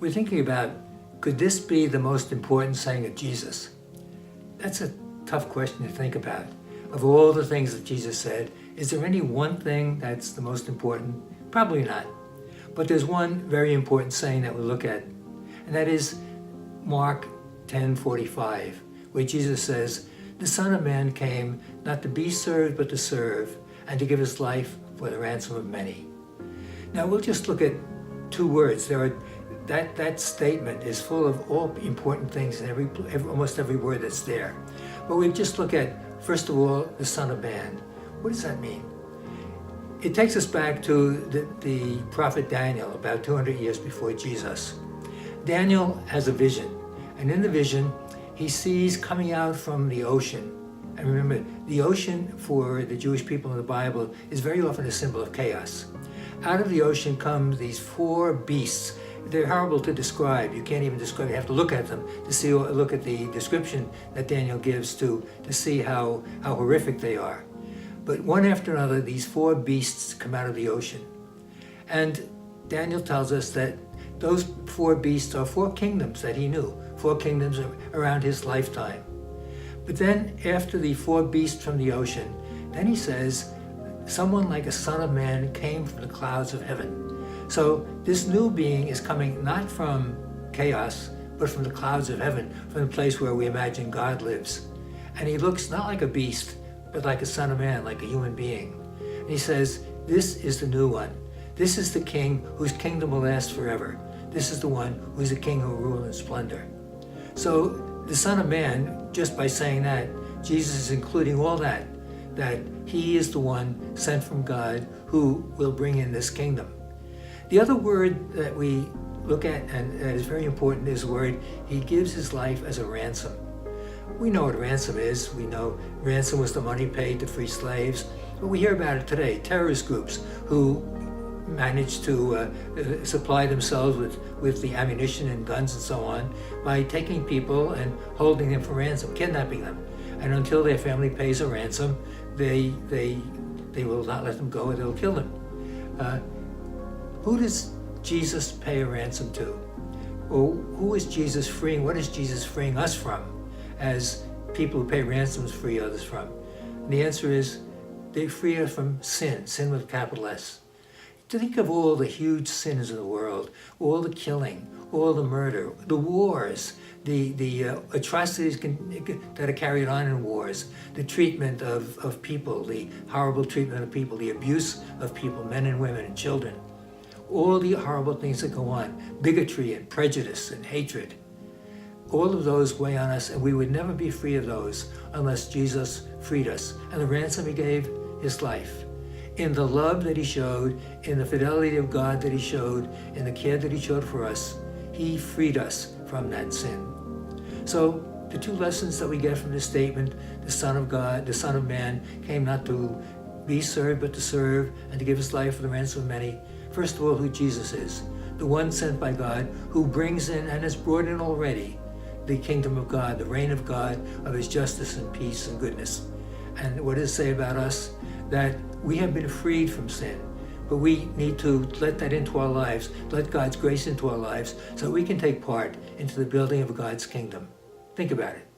we're thinking about, could this be the most important saying of Jesus? That's a tough question to think about. Of all the things that Jesus said, is there any one thing that's the most important? Probably not. But there's one very important saying that we'll look at, and that is Mark 10:45, where Jesus says, "The Son of Man came not to be served, but to serve, and to give his life for the ransom of many." Now we'll just look at two words. That statement is full of all important things in almost every word that's there. But we just look at, first of all, the Son of Man. What does that mean? It takes us back to the prophet Daniel, about 200 years before Jesus. Daniel has a vision, and in the vision, he sees coming out from the ocean. And remember, the ocean for the Jewish people in the Bible is very often a symbol of chaos. Out of the ocean come these four beasts. They're horrible to describe. You can't even describe. You have to look at them to look at the description that Daniel gives to see how horrific they are. But one after another, these four beasts come out of the ocean. And Daniel tells us that those four beasts are four kingdoms that he knew, four kingdoms around his lifetime. But then after the four beasts from the ocean, then he says, someone like a son of man came from the clouds of heaven. So this new being is coming not from chaos, but from the clouds of heaven, from the place where we imagine God lives. And he looks not like a beast, but like a son of man, like a human being. And he says, this is the new one. This is the king whose kingdom will last forever. This is the one who is the king who will rule in splendor. So the Son of Man, just by saying that, Jesus is including all that he is the one sent from God who will bring in this kingdom. The other word that we look at, and that is very important, is the word, he gives his life as a ransom. We know what ransom is. We know ransom was the money paid to free slaves. But we hear about it today, terrorist groups who manage to supply themselves with the ammunition and guns and so on by taking people and holding them for ransom, kidnapping them. And until their family pays a ransom, they will not let them go, or they'll kill them. Who does Jesus pay a ransom to? Or who is Jesus freeing? What is Jesus freeing us from, as people who pay ransoms free others from? And the answer is, they free us from sin with a capital S. To think of all the huge sins in the world, all the killing, all the murder, the wars, the atrocities that are carried on in wars, the treatment of people, the horrible treatment of people, the abuse of people, men and women and children, all the horrible things that go on, bigotry and prejudice and hatred. All of those weigh on us, and we would never be free of those unless Jesus freed us. And the ransom he gave, his life. In the love that he showed, in the fidelity of God that he showed, in the care that he showed for us, he freed us from that sin. So the two lessons that we get from this statement, the Son of God, the Son of Man, came not to be served, but to serve, and to give his life for the ransom of many. First of all, who Jesus is, the one sent by God, who brings in and has brought in already the kingdom of God, the reign of God, of his justice and peace and goodness. And what does it say about us? That we have been freed from sin, but we need to let that into our lives, let God's grace into our lives, so we can take part into the building of God's kingdom. Think about it.